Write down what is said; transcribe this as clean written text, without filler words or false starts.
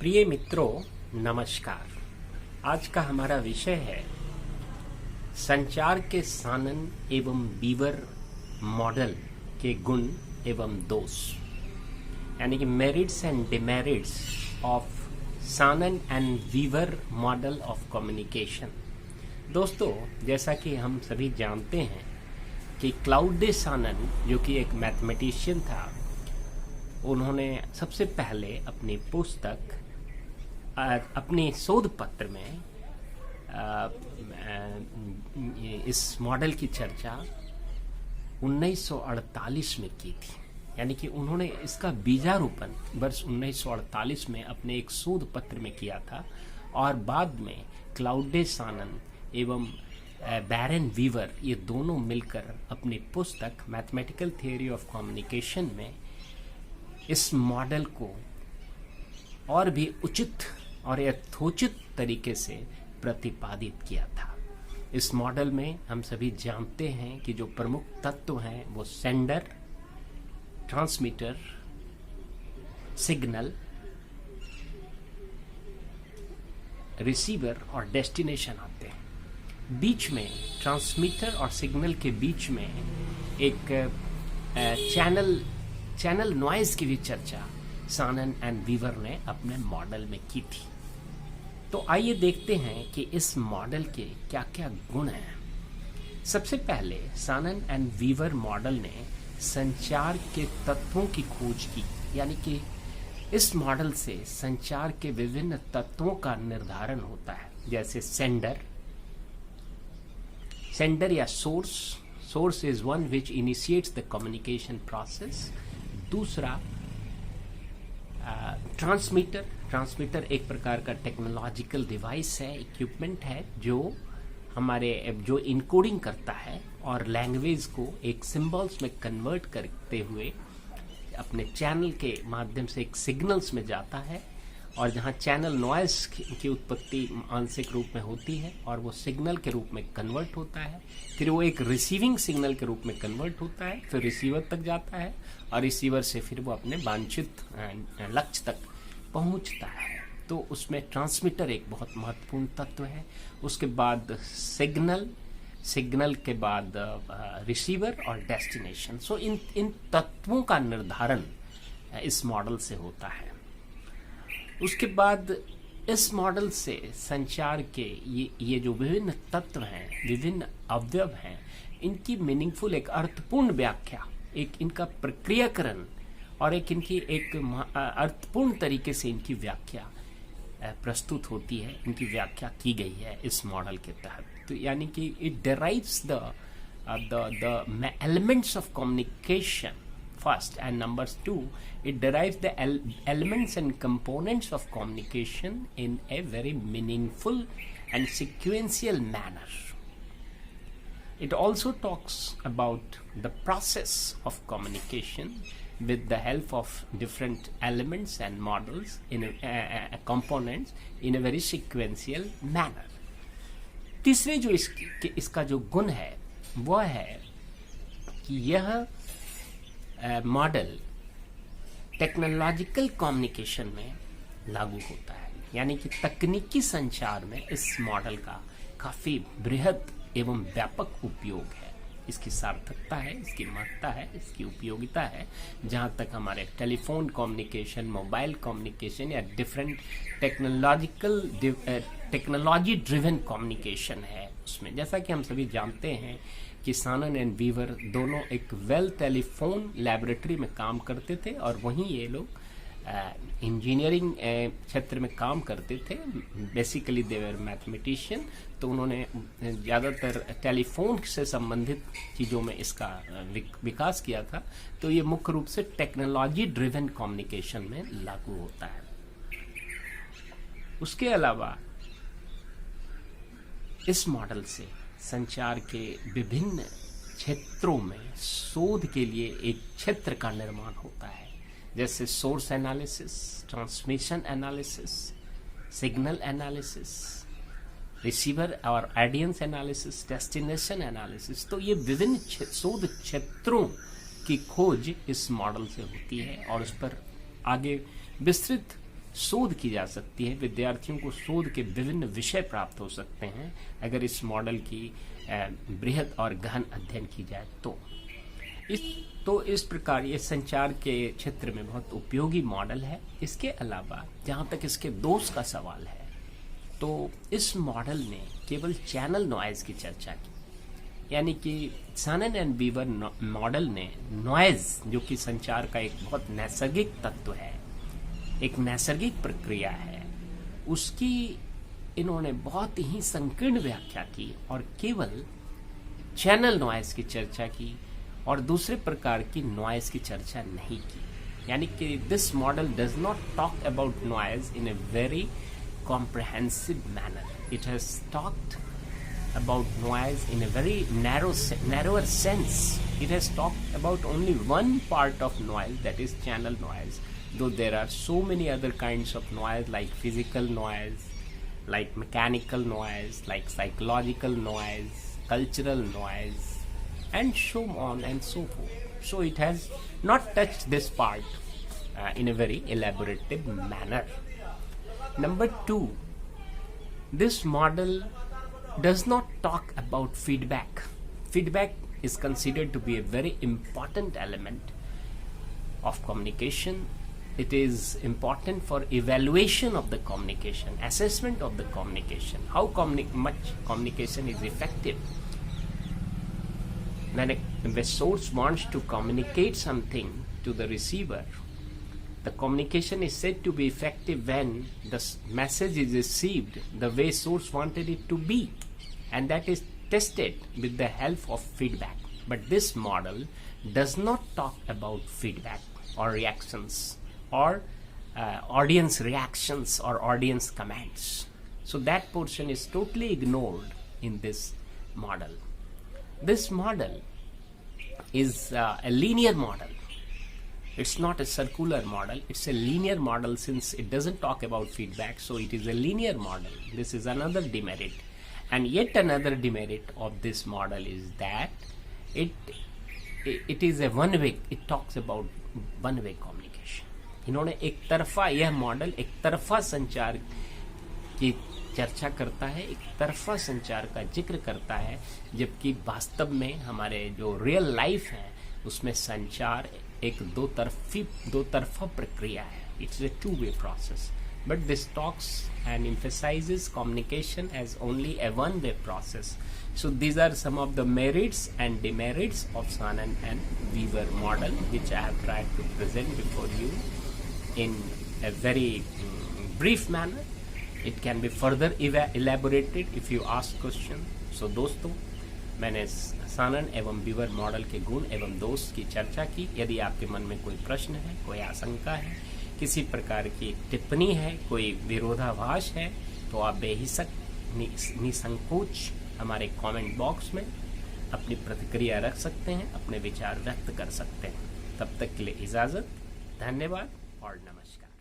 प्रिय मित्रों, नमस्कार। आज का हमारा विषय है संचार के सानन एवं बीवर मॉडल के गुण एवं दोष, यानी कि merits and demerits of Shannon and Weaver model of communication. दोस्तों, जैसा कि हम सभी जानते हैं कि क्लाउडे सानन, जो कि एक मैथमेटिशियन था, उन्होंने सबसे पहले अपनी पुस्तक, अपने शोध पत्र में इस मॉडल की चर्चा 1948 में की थी। यानी कि उन्होंने इसका बीजारोपण वर्ष 1948 में अपने एक शोध पत्र में किया था और बाद में क्लाउडे सानन एवं बैरन वीवर, ये दोनों मिलकर अपनी पुस्तक मैथमेटिकल थियोरी ऑफ कम्युनिकेशन में इस मॉडल को और भी उचित और यथोचित तरीके से प्रतिपादित किया था। इस मॉडल में हम सभी जानते हैं कि जो प्रमुख तत्व हैं वो सेंडर, ट्रांसमीटर, सिग्नल, रिसीवर और डेस्टिनेशन आते हैं। बीच में ट्रांसमीटर और सिग्नल के बीच में एक चैनल नॉइज की भी चर्चा सानन एंड वीवर ने अपने मॉडल में की थी। तो आइए देखते हैं कि इस मॉडल के क्या क्या गुण हैं। सबसे पहले सानन एंड वीवर मॉडल ने संचार के तत्वों की खोज की, यानी कि इस मॉडल से संचार के विभिन्न तत्वों का निर्धारण होता है, जैसे सेंडर या source is one which initiates the communication process. दूसरा ट्रांसमीटर एक प्रकार का टेक्नोलॉजिकल डिवाइस है, इक्विपमेंट है, जो इनकोडिंग करता है और लैंग्वेज को एक सिंबल्स में कन्वर्ट करते हुए अपने चैनल के माध्यम से एक सिग्नल्स में जाता है, और जहाँ चैनल नॉइज की उत्पत्ति आंशिक रूप में होती है और वो सिग्नल के रूप में कन्वर्ट होता है, फिर वो एक रिसीविंग सिग्नल के रूप में कन्वर्ट होता है, फिर रिसीवर तक जाता है और रिसीवर से फिर वो अपने वांछित लक्ष्य तक पहुंचता है। तो उसमें ट्रांसमीटर एक बहुत महत्वपूर्ण तत्व है। उसके बाद सिग्नल के बाद रिसीवर और डेस्टिनेशन। सो इन तत्वों का निर्धारण इस मॉडल से होता है। उसके बाद इस मॉडल से संचार के ये जो विभिन्न तत्व हैं, विभिन्न अवयव हैं, इनकी मीनिंगफुल, एक अर्थपूर्ण व्याख्या, एक इनका प्रक्रियाकरण और इनकी अर्थपूर्ण तरीके से इनकी व्याख्या प्रस्तुत होती है, इनकी व्याख्या की गई है इस मॉडल के तहत। तो यानी कि it derives the elements of communication first, and number 2, it derives the elements and components of communication in a very meaningful and sequential manner. It also talks about the process of communication with the help of different elements and models in components in a very sequential manner. तीसरे जो इसका जो गुण है वह है कि यह मॉडल टेक्नोलॉजिकल कम्युनिकेशन में लागू होता है, यानी कि तकनीकी संचार में इस मॉडल का काफ़ी बृहद एवं व्यापक उपयोग है। इसकी सार्थकता है, इसकी महत्ता है, इसकी उपयोगिता है। जहाँ तक हमारे टेलीफोन कम्युनिकेशन, मोबाइल कम्युनिकेशन या डिफरेंट टेक्नोलॉजी ड्रिवन कम्युनिकेशन है, उसमें जैसा कि हम सभी जानते हैं कि सानन एंड वीवर दोनों एक वेल टेलीफोन लैबोरेटरी में काम करते थे और वहीं ये लोग इंजीनियरिंग क्षेत्र में काम करते थे। Basically they were mathematician. तो उन्होंने ज़्यादातर टेलीफोन से संबंधित चीज़ों में इसका विकास किया था। तो ये मुख्य रूप से टेक्नोलॉजी ड्रिवन कम्युनिकेशन में लागू होता है। उसके अलावा इस मॉडल से संचार के विभिन्न क्षेत्रों में शोध के लिए एक क्षेत्र का निर्माण होता है, जैसे source analysis, transmission analysis, signal analysis, receiver और ऑडियंस एनालिसिस, डेस्टिनेशन एनालिसिस। तो ये विभिन्न शोध क्षेत्रों की खोज इस मॉडल से होती है और उस पर आगे विस्तृत शोध की जा सकती है, विद्यार्थियों को शोध के विभिन्न विषय प्राप्त हो सकते हैं अगर इस मॉडल की बृहद और गहन अध्ययन की जाए तो। इस प्रकार ये संचार के क्षेत्र में बहुत उपयोगी मॉडल है। इसके अलावा जहाँ तक इसके दोष का सवाल है, तो इस मॉडल ने केवल चैनल नॉइज की चर्चा की, यानी कि सानन एंड वीवर मॉडल ने नॉइज, जो कि संचार का एक बहुत नैसर्गिक तत्व है, एक नैसर्गिक प्रक्रिया है, उसकी इन्होंने बहुत ही संकीर्ण व्याख्या की और केवल चैनल नॉइज की चर्चा की और दूसरे प्रकार की नॉइज की चर्चा नहीं की। यानी कि this model does not talk about noise in a very comprehensive manner. It has talked about noise in a very narrower sense. It has talked about only one part of noise, that is channel noise, though there are so many other kinds of noise like physical noise, like mechanical noise, like psychological noise, cultural noise, and so on and so forth. So it has not touched this part in a very elaborative manner. Number 2, this model does not talk about feedback. Feedback is considered to be a very important element of communication. It is important for evaluation of the communication, assessment of the communication, how much communication is effective. When a source wants to communicate something to the receiver, the communication is said to be effective when the message is received the way source wanted it to be, and that is tested with the help of feedback. But this model does not talk about feedback or reactions or audience reactions or audience comments. So that portion is totally ignored in this model. This model is a linear model. It's not a circular model, it's a linear model. Since it doesn't talk about feedback, so it is a linear model. This is another demerit. And yet another demerit of this model is that it is a one way, it talks about one way communication. इन्होंने एक तरफा, यह model एक तरफा संचार की चर्चा करता है, एक तरफा संचार का जिक्र करता है, जबकि वास्तव में हमारे जो रियल लाइफ है उसमें संचार एक दो तरफा प्रक्रिया है. It's a two-way process. But this talks and emphasizes communication as only a one-way process. So these are some of the merits and demerits of Sanan and Weaver model, which I have tried to present before you in a very brief manner. It can be further elaborated if you ask question. So दोस्तों, मैंने सानन एवं Weaver model के गुण एवं दोष की चर्चा की. यदि आपके मन में कोई प्रश्न है, कोई आशंका है, किसी प्रकार की टिप्पणी है, कोई विरोधाभास है, तो आप बेहिचक निसंकोच हमारे कमेंट बॉक्स में अपनी प्रतिक्रिया रख सकते हैं, अपने विचार व्यक्त कर सकते हैं. तब तक के लिए इजाज़त, धन्यवाद और नमस्कार.